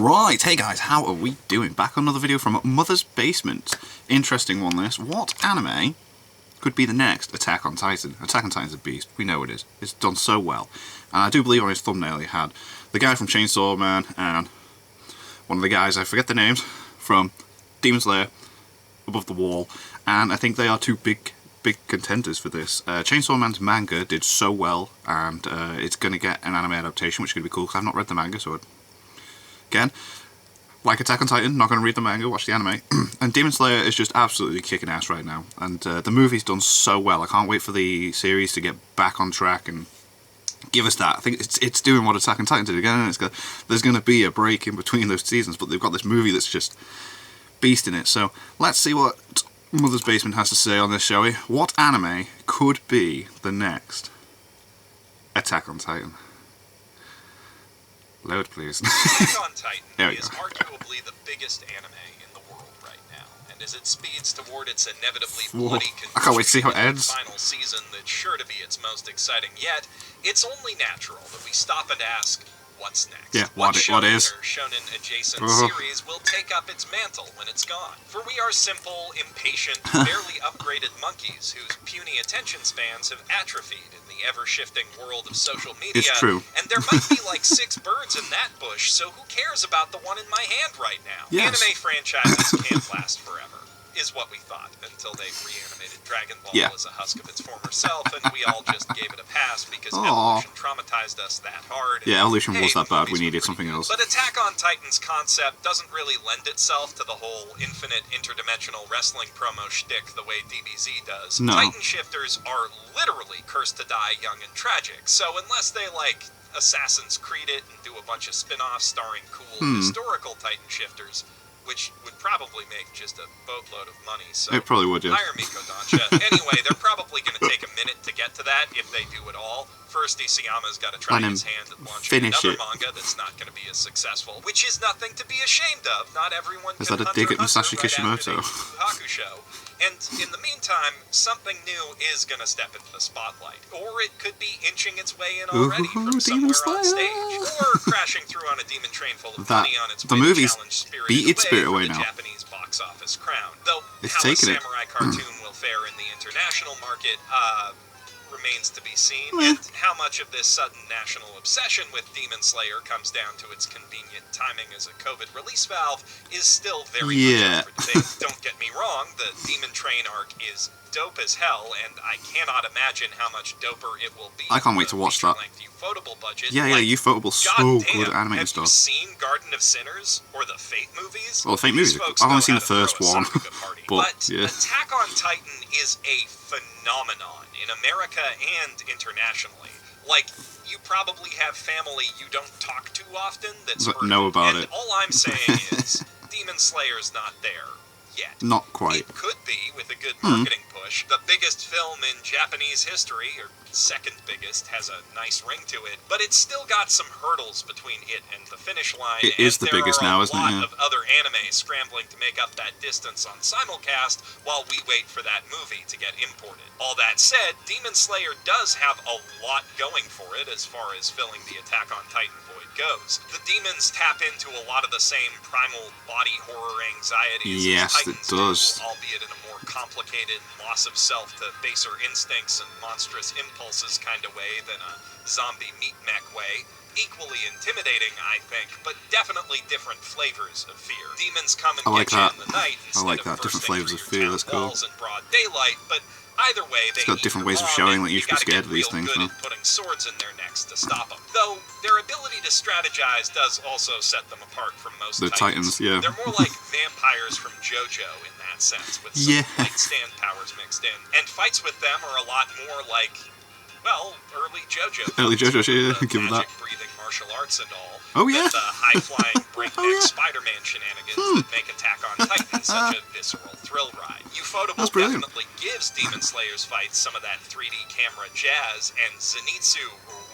Right, hey guys, how are we doing? Back on another video from Mother's Basement. Interesting one this. What anime could be the next Attack on Titan? Attack on Titan's a beast, we know it is. It's done so well. And I do believe on his thumbnail he had the guy from Chainsaw Man and one of the guys, I forget the names, from Demon Slayer, Above the Wall. And I think they are two big contenders for this. Chainsaw Man's manga did so well, and it's going to get an anime adaptation, which is going to be cool, because I've not read the manga, so again, like Attack on Titan, not going to read the manga, watch the anime. And Demon Slayer is just absolutely kicking ass right now. And the movie's done so well. I can't wait for the series to get back on track and give us that. I think it's doing what Attack on Titan did again. There's going to be a break in between those seasons, but they've got this movie that's just beast in it. So let's see what Mother's Basement has to say on this, shall we? What anime could be the next Attack on Titan? Load, please. Attack on Titan is go. arguably the biggest anime in the world right now, and as it speeds toward its inevitably Whoa. bloody I can't wait to see how it conclusion in ends. the final season that's sure to be its most exciting yet, it's only natural that we stop and ask, what's next? Yeah, what is? Or shonen-adjacent series will take up its mantle when it's gone? For we are simple, impatient, barely upgraded monkeys whose puny attention spans have atrophied in the ever-shifting world of social media. It's true. And there might be like 6 birds in that bush, so who cares about the one in my hand right now? Yes. Anime franchises can't last forever, is what we thought, until they reanimated Dragon Ball as a husk of its former self, and we all just gave it a pass because evolution traumatized us that hard. Yeah, evolution was that bad, we needed something else. But Attack on Titan's concept doesn't really lend itself to the whole infinite interdimensional wrestling promo shtick the way DBZ does. No. Titan shifters are literally cursed to die young and tragic, so unless they Assassin's Creed it and do a bunch of spin-offs starring cool historical Titan shifters, which would probably make just a boatload of money, so it probably would, yeah. hire Miko Dansha. Anyway, they're probably going to take a minute to get to that, if they do at all. First, Isayama's got to try his hand at launching another manga that's not going to be as successful, which is nothing to be ashamed of. Not everyone Is can that a Hunter dig at Hunter Masashi right after Kishimoto? they do Yu Yu Hakusho. And in the meantime, something new is going to step into the spotlight. Or it could be inching its way in already from somewhere on stage. Or crashing through on a demon train full of money on its way to challenge Spirited Away for the Japanese box office crown. Though it's how a taking samurai cartoon will fare in the international market remains to be seen, and how much of this sudden national obsession with Demon Slayer comes down to its convenient timing as a COVID release valve is still very much up for debate. Don't get me wrong, the Demon Train arc is dope as hell, and I cannot imagine how much doper it will be. I can't wait to watch that. Ufotable budget. Yeah, Ufotable's so good at animating stuff. Have you seen Garden of Sinners or the Fate movies? Well, the Fate movies, I've only seen the first one, but Attack on Titan is a phenomenon in America and internationally. Like, you probably have family you don't talk to often that's know about it. All I'm saying is, Demon Slayer's not there yet. Not quite. It could be with a good marketing push. The biggest film in Japanese history, or second biggest, has a nice ring to it, but it's still got some hurdles between it and the finish line. It is the biggest now, isn't it? There are a lot of other anime scrambling to make up that distance on simulcast while we wait for that movie to get imported. All that said, Demon Slayer does have a lot going for it as far as filling the Attack on Titan void goes. The demons tap into a lot of the same primal body horror anxieties as Titans do, albeit in a more complicated loss of self to baser instincts and monstrous impulses kind of way than a zombie meat mech way. Equally intimidating, I think, but definitely different flavors of fear. Demons come and get you in the night instead of different flavors of fear. That's cool. In broad daylight, but either way, it's got different ways of showing that you should be scared of these things. Putting swords in their necks to stop them. Though their ability to strategize does also set them apart from most Titans. Yeah. They're more like vampires from JoJo in that sense, with some light stand powers mixed in. And fights with them are a lot more like, well, early JoJo. Early JoJo, yeah, give them that. Breathing martial arts and all. Oh yeah. The high-flying breakneck Spider-Man shenanigans that make Attack on Titan such a visceral thrill ride. Ufotable definitely gives Demon Slayer's fights some of that 3D camera jazz, and Zenitsu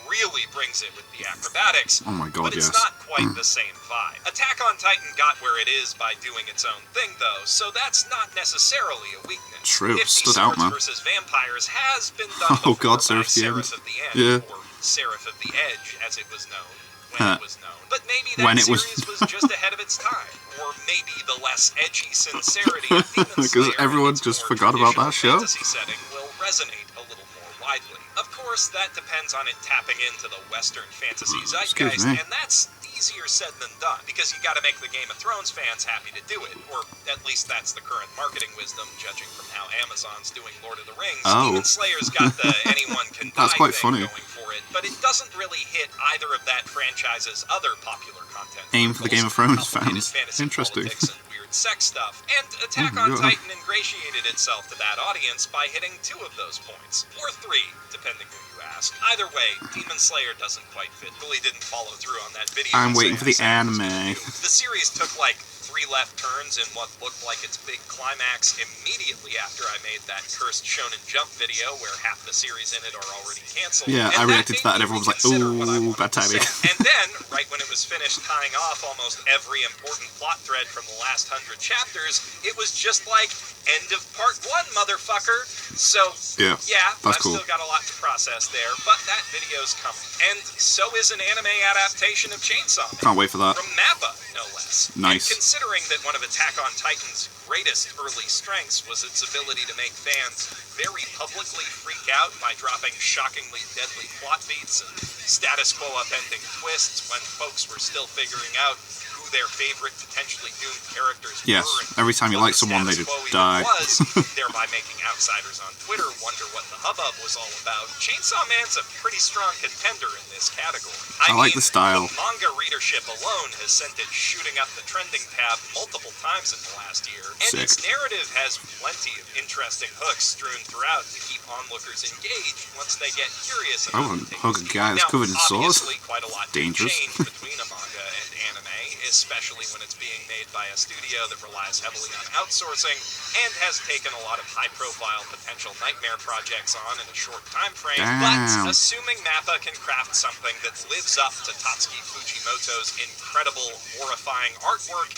really brings it with the acrobatics. Oh my god, but it's not quite the same vibe. Attack on Titan got where it is by doing its own thing, though, so that's not necessarily a weakness. True, stood out, man. versus Vampires has been done oh god, Seraph of the End. Or Seraph of the Edge, as it was known. When it was known. But maybe that series was just ahead its time. Or maybe the less edgy sincerity of Demon Slayer Because everyone in its just more forgot about that traditional show? fantasy setting will resonate a little more widely. Of course, that depends on it tapping into the Western fantasy Excuse zeitgeist, me. and that's easier said than done, because you gotta make the Game of Thrones fans happy to do it, or at least that's the current marketing wisdom, judging from how Amazon's doing Lord of the Rings. Oh. Demon Slayer's got the anyone can That's die quite thing funny. going for it, but it doesn't really hit either of that franchise's other popular content. Aim for the Game of verticals, Thrones complicated fans. fantasy Interesting. politics and weird sex stuff, and Attack Oh my on God. Titan ingratiated itself to that audience by hitting 2 of those points, or 3, depending who you ask. Either way, Demon Slayer doesn't quite fit. Billy didn't follow through on that video. I'm and waiting say for the I said it was anime. gonna do. The series took like 3 left turns in what looked like its big climax immediately after I made that cursed Shonen Jump video where half the series in it are already canceled. Yeah, and I reacted to that and made me everyone was like, reconsider what I ooh, wanted bad to timing. say. And then, right when it was finished tying off almost every important plot thread from the last 100 chapters, it was just like, end of part 1, motherfucker. So, Yeah, yeah, that's I've cool. still got a lot to process there, but that video's coming. And so is an anime adaptation of Chainsaw Man. Can't wait for that. From Mappa, no less. Nice. And considering that one of Attack on Titan's greatest early strengths was its ability to make fans very publicly freak out by dropping shockingly deadly plot beats and status quo upending twists when folks were still figuring out who their favorite potentially doomed characters Yes, were. and every time you what like the someone, they status just quo even die. was, thereby making outsiders on Twitter wonder what the hubbub was all about. Chainsaw Man's a pretty strong contender in this category. I like the style. The manga readership alone has sent it shooting up the trending tab multiple times in the last year, and its Sick. narrative has plenty of interesting hooks strewn throughout to keep onlookers engaged once they get curious I about wouldn't the hug a guy that's Now, covered in swords. obviously, quite a lot Dangerous. can change between a manga and anime, especially when it's being made by a studio that relies heavily on outsourcing and has taken a lot of high-profile potential nightmare projects on in a short time frame. Damn. But assuming Mappa can craft something that lives up to Tatsuki Fujimoto's incredible, horrifying artwork,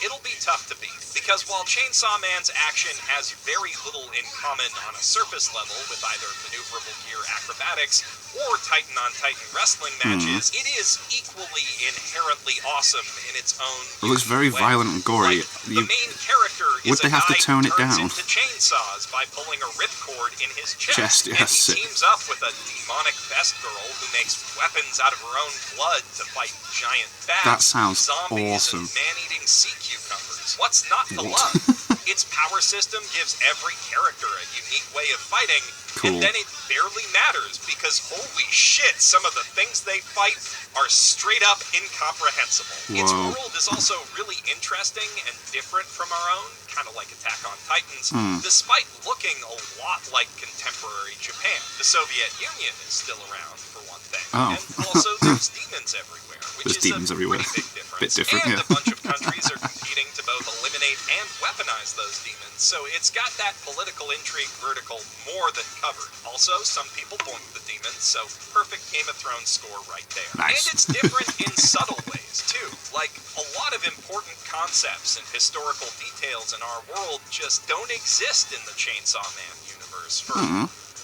it'll be tough to beat. Because while Chainsaw Man's action has very little in common on a surface level with either maneuverable gear acrobatics or Titan-on-Titan wrestling matches, it is equally inherently awesome in its own It looks very way. violent and gory. Like, the main character Would is they a have to guy tone who it turns down? into chainsaws by pulling a ripcord in his chest. Chest, And yes. he teams up with a demonic best girl who makes weapons out of her own blood to fight giant bats, That sounds zombies, awesome. and man-eating sea cucumbers. What's not to What? love? Its power system gives every character a unique way of fighting, Cool. and then it barely matters because holy shit, some of the things they fight are straight up incomprehensible. Its Whoa. world is also really interesting and different from our own, kind of like Attack on Titans, despite looking a lot like contemporary Japan. The Soviet Union is still around, for one thing. Oh. And also there's demons everywhere, which There's is demons a everywhere. pretty big difference. Bit different, and yeah. a bunch of countries are competing to both eliminate and weaponize those demons, so it's got that political intrigue vertical more than covered. Also, some people boink the demons, so perfect Game of Thrones score right there. Nice. And it's different in subtle ways, too. Like, a lot of important concepts and historical details in our world just don't exist in the Chainsaw Man universe for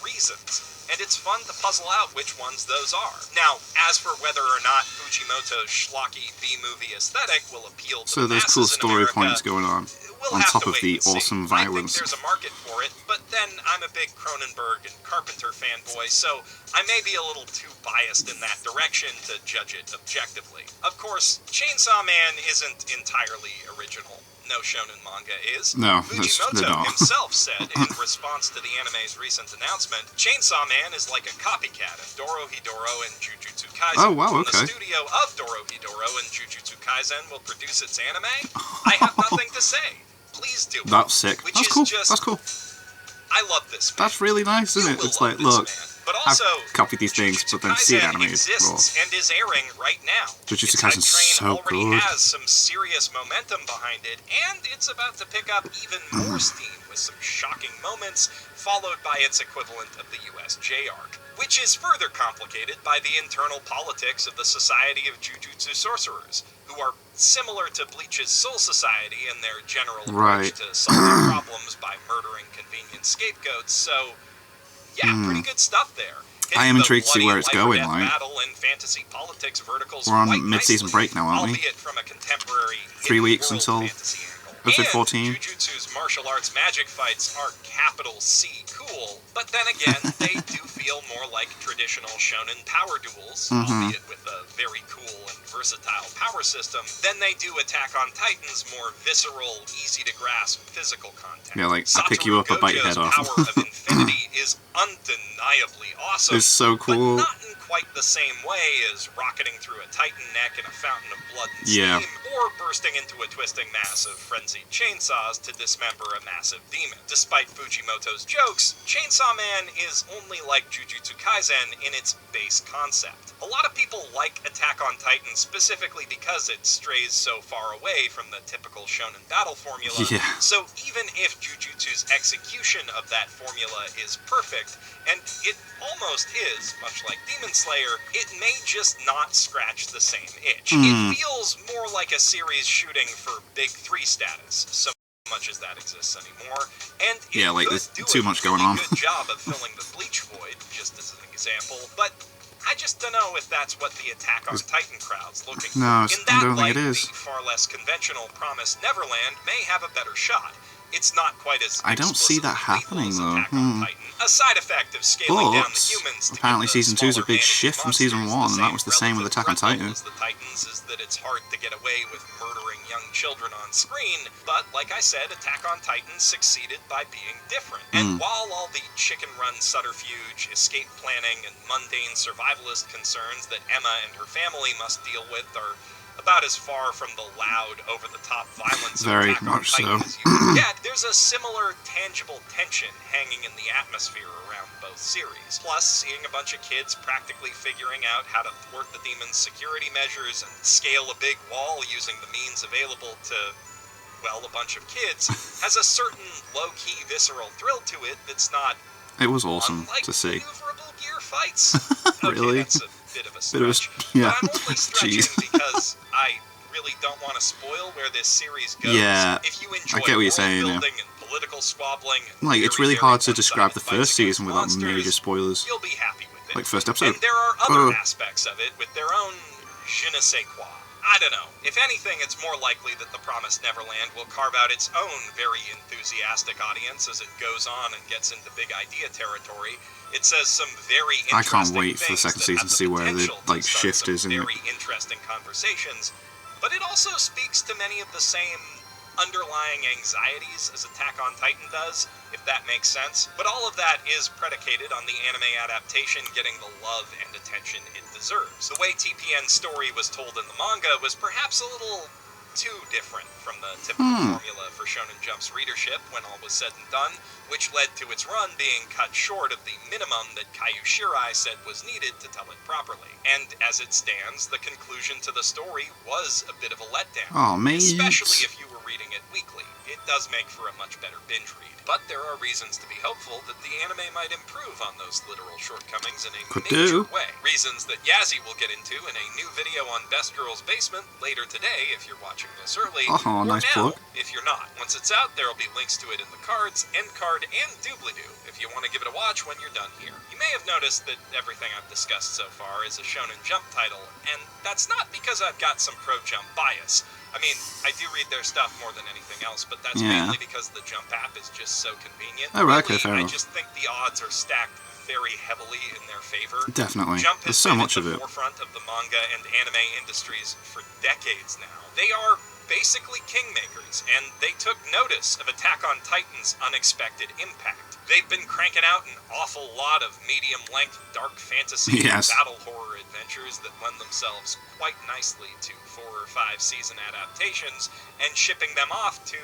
reasons. And it's fun to puzzle out which ones those are. Now, as for whether or not Fujimoto's schlocky B-movie aesthetic will appeal to So the there's cool masses in story America, points going on we'll on have top to of wait the and see. awesome I violence. think there's a market for it, but then I'm a big Cronenberg and Carpenter fanboy, so I may be a little too biased in that direction to judge it objectively. Of course, Chainsaw Man isn't entirely original. No shonen manga is. No, they're Fujimoto not. himself said in response to the anime's recent announcement, Chainsaw Man is like a copycat of Dorohedoro and Jujutsu Kaisen. Oh, wow, When okay. the studio of Dorohedoro and Jujutsu Kaisen will produce its anime, I have nothing to say. Please do it. That's sick. Which That's is cool. just- That's cool. I love this man. That's really nice, You isn't it? will It's love like, this look, man. But I've also, copied these things, Jujutsu but then see it Kaisen animated. exists and is airing right now. Jujutsu Its Kaisen's hype train so already good. has some serious momentum behind it, and it's about to pick up even more steam with some shocking moments, followed by its equivalent of the USJ arc, which is further complicated by the internal politics of the Society of Jujutsu Sorcerers, who are similar to Bleach's Soul Society in their general approach Right. to solving problems by murdering convenient scapegoats, so yeah, pretty good stuff there. I am intrigued to see where it's Hitting the going, bloody like. life or death battle and fantasy politics verticals We're on quite mid-season nicely, break now, aren't we? albeit from a contemporary 3 hidden weeks world until fantasy angle. episode And 14. Jujutsu's martial arts magic fights are capital C cool, but then again, they do feel more like traditional shonen power duels, albeit with a very cool and versatile power system, than they do Attack on Titan's more visceral, easy-to-grasp physical content. Yeah, like, I pick you up, I bite your head Satoru off. Gojo's Power of Infinity is undeniably awesome. It's so cool. But not in quite the same way as rocketing through a titan neck in a fountain of blood and Yeah. steam, or bursting into a twisting mass of frenzied chainsaws to dismember a massive demon. Despite Fujimoto's jokes, Chainsaw Man is only like Jujutsu Kaisen in its base concept. A lot of people like Attack on Titan specifically because it strays so far away from the typical shonen battle formula. Yeah. So even if Jujutsu's execution of that formula is perfect, and it almost is, much like Demon Slayer, it may just not scratch the same itch. It feels more like a series shooting for Big 3 status, so much as that exists anymore, and it Yeah, like, could there's do too a much going really on. good job of filling the Bleach void, just as an example, but I just don't know if that's what the Attack on Titan crowd's looking for. No, In I that don't light, think it is. the far less conventional Promised Neverland may have a better shot. It's not quite as I don't see that explicitly lethal as happening, though. Attack on Titan. A side effect of scaling down the But humans to apparently give the season 2 is a smaller big managing shift from season monsters 1, and that same was the same with relative Attack on threat level Titan. as the Titans is that it's hard to get away with murdering young children on screen, but like I said, Attack on Titan succeeded by being different. And while all the chicken run subterfuge, escape planning, and mundane survivalist concerns that Emma and her family must deal with are about as far from the loud, over-the-top violence Very of Attack on much Titan so. as you can get, there's a similar tangible tension hanging in the atmosphere around both series. Plus, seeing a bunch of kids practically figuring out how to thwart the demon's security measures and scale a big wall using the means available to, well, a bunch of kids, has a certain low-key visceral thrill to it that's not It was awesome unlike to see. maneuverable gear fights. Really? Okay, that's a bit of a Bit of a stretch. yeah. But I'm only stretching Jeez. because I really don't want to spoil where this series goes. Yeah, If you enjoy I get what you're saying, world yeah. building and political squabbling, and Like, it's very, really very hard to one-sided describe the fights first against season without monsters, major spoilers. you'll be happy with it. Like, first episode. And there are other Ugh. aspects of it with their own je ne sais quoi. I don't know. If anything, it's more likely that The Promised Neverland will carve out its own very enthusiastic audience as it goes on and gets into big idea territory. It says some very I interesting can't wait for the things second that season have to see where the, potential to like, start shift some is in it. very interesting conversations. But it also speaks to many of the same underlying anxieties as Attack on Titan does, if that makes sense. But all of that is predicated on the anime adaptation getting the love and attention it deserves. The way TPN's story was told in the manga was perhaps a little too different from the typical formula for Shonen Jump's readership when all was said and done, which led to its run being cut short of the minimum that Kaiju Shirai said was needed to tell it properly. And as it stands, the conclusion to the story was a bit of a letdown. Aw, mate. Especially if you were reading it weekly. It does make for a much better binge read. But there are reasons to be hopeful that the anime might improve on those literal shortcomings in a Could major do. way. Reasons that Yazzie will get into in a new video on Best Girls Basement later today if you're watching this early. Oh, or nice now plug. if you're not. Once it's out, there'll be links to it in the cards, end card, and doobly-doo if you want to give it a watch when you're done here. You may have noticed that everything I've discussed so far is a Shonen Jump title, and that's not because I've got some pro-Jump bias. I mean, I do read their stuff more than anything else, but that's Yeah. mainly because the Jump app is just so convenient. Oh, right, okay, Really, fair I enough. just think the odds are stacked very heavily in their favor. Definitely. Jump There's has so been much at of the it. forefront of the manga and anime industries for decades now. They are basically kingmakers, and they took notice of Attack on Titan's unexpected impact. They've been cranking out an awful lot of medium-length dark fantasy Yes. and battle horror adventures that lend themselves quite nicely to 4 or 5 season adaptations, and shipping them off to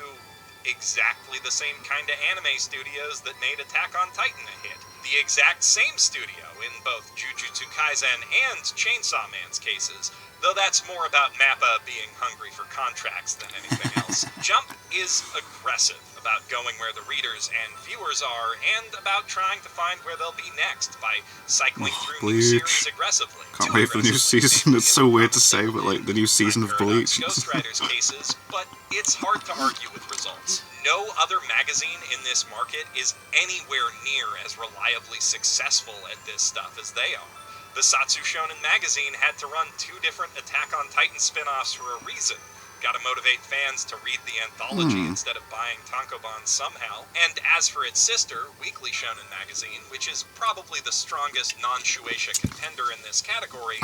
exactly the same kind of anime studios that made Attack on Titan a hit. The exact same studio in both Jujutsu Kaisen and Chainsaw Man's cases, though that's more about Mappa being hungry for contracts than anything else. Jump is aggressive about going where the readers and viewers are, and about trying to find where they'll be next by cycling through new Bleach. series aggressively. Can't wait for the new season. It's so weird to say, but like the new season of Bleach. Ghost Rider's cases, but it's hard to argue with results. No other magazine in this market is anywhere near as reliably successful at this stuff as they are. The Satsu Shonen magazine had to run 2 different Attack on Titan spin-offs for a reason. Gotta motivate fans to read the anthology instead of buying tankobon somehow. And as for its sister, Weekly Shonen magazine, which is probably the strongest non-Shueisha contender in this category,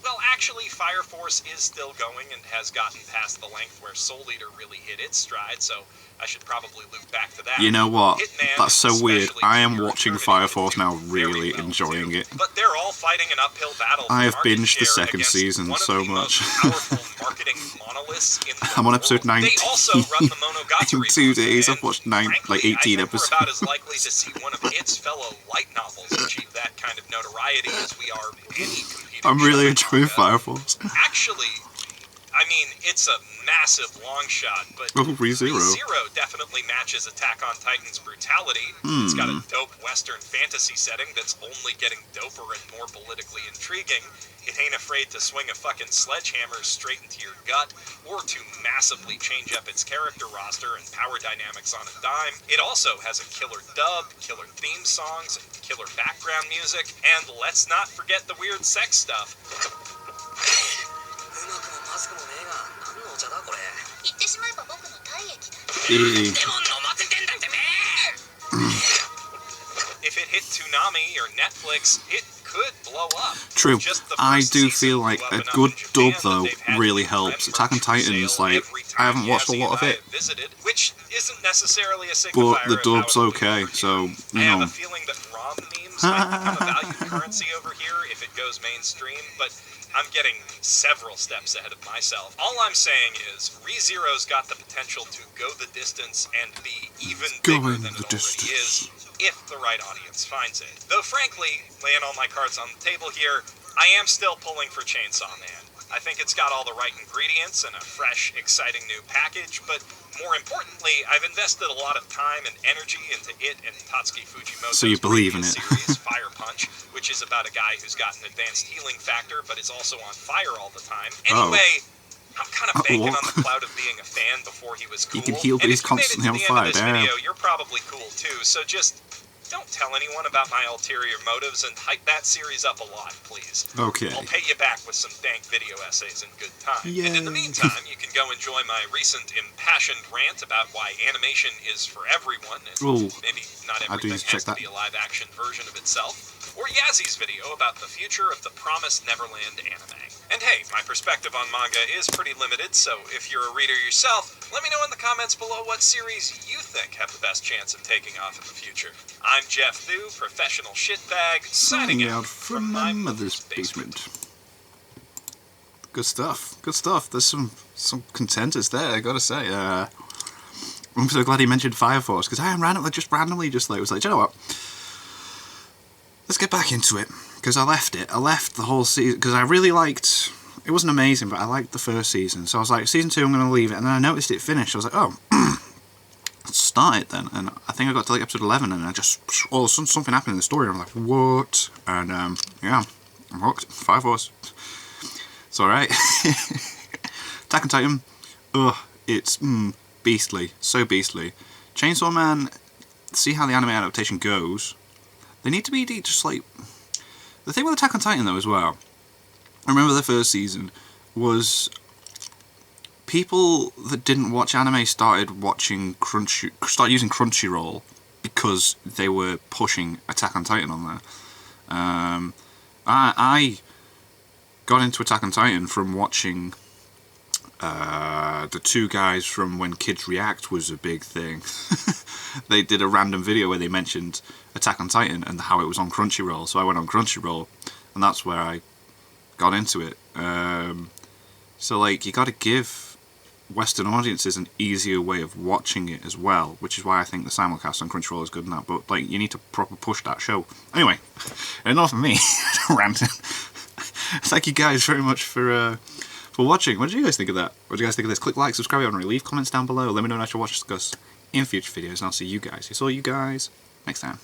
well, actually, Fire Force is still going and has gotten past the length where Soul Eater really hit its stride, so I should probably loop back to that. You know what? Hitman That's so is weird. especially I am Pure watching Eternity Fire can Force do now, very really well, enjoying too. it. But they're all fighting an uphill battle. I have for market binged the share second against season one of so the much. most powerful marketing monoliths in the I'm on episode world. 19. They also run the Monogatari In 2 days, and I've watched frankly, 18 I think episodes. we're about as likely to see one of its fellow light novels achieve that kind of notoriety as we are any competing I'm really shonen enjoying manga. Fire Force. Actually, I mean, it's a massive long shot, but Oh, ReZero. ReZero definitely matches Attack on Titan's brutality. It's got a dope Western fantasy setting that's only getting doper and more politically intriguing. It ain't afraid to swing a fucking sledgehammer straight into your gut, or to massively change up its character roster and power dynamics on a dime. It also has a killer dub, killer theme songs, and killer background music, and let's not forget the weird sex stuff. うまくもまずくもねえが何のお茶だこれ言ってしまえば僕の体液だ Eh. でも飲ませてんだってめ If it hit Toonami or Netflix, it could blow up. True. Just the I first do season feel blew like up a enough good in Japan dub, though, that they've had really to helps. rent Attack on merchandise Titans, sale like, every I haven't time watched a Yazzie lot of and I it. have visited, which isn't necessarily a But signifier the of how dub's it will be okay, for so, I you have know. a feeling that ROM memes might become a valued currency over here if it goes mainstream, but I'm getting several steps ahead of myself. All I'm saying is, ReZero's got the potential to go the distance and be even bigger Going than it the already distance. is, if the right audience finds it. Though frankly, laying all my cards on the table here, I am still pulling for Chainsaw Man. I think it's got all the right ingredients and a fresh, exciting new package, but more importantly, I've invested a lot of time and energy into it and Tatsuki Fujimoto's So you believe in previous it. series, Fire Punch, which is about a guy who's got an advanced healing factor, but is also on fire all the time. Oh. Anyway, I'm kind of banking what? on the cloud of being a fan before he was cool. He can heal, but and he's if you made it constantly to on the fire, end of this damn. video, you're probably cool too, so just don't tell anyone about my ulterior motives and hype that series up a lot, please. Okay. I'll pay you back with some dank video essays in good time. Yay. And in the meantime, you can go enjoy my recent impassioned rant about why animation is for everyone, and Ooh, maybe not I do everything need to check has to that. be a live-action version of itself, or Yazzy's video about the future of the Promised Neverland anime. And hey, my perspective on manga is pretty limited, so if you're a reader yourself, let me know in the comments below what series you think have the best chance of taking off in the future. I'm Jeff Thu, professional shitbag, signing out from my mother's basement. Good stuff. Good stuff. There's some contenders there, I gotta say. I'm so glad he mentioned Fire Force, because I am randomly just was like, do you know what? Let's get back into it, because I left the whole season, because I really liked, it wasn't amazing, but I liked the first season, so I was like, season 2 I'm going to leave it, and then I noticed it finished, I was like, oh, let's start it then, and I think I got to like episode 11, and I just, all of a sudden something happened in the story, and I'm like, what? And yeah, I'm hooked. Fire Force. It's alright. Attack on Titan, it's beastly, so beastly. Chainsaw Man, see how the anime adaptation goes. They need to be just like... The thing with Attack on Titan though as well, I remember the first season, was people that didn't watch anime started using Crunchyroll because they were pushing Attack on Titan on there. I got into Attack on Titan from watching the two guys from When Kids React was a big thing. They did a random video where they mentioned Attack on Titan and how it was on Crunchyroll, so I went on Crunchyroll and that's where I got into it. So like, you gotta give Western audiences an easier way of watching it as well, which is why I think the simulcast on Crunchyroll is good in that, but like, you need to proper push that show. Anyway, enough of me ranting. Thank you guys very much for watching. What did you guys think of that? What did you guys think of this? Click like, subscribe, and leave comments down below. Let me know what I should watch or discuss in future videos, and I'll see you guys next time.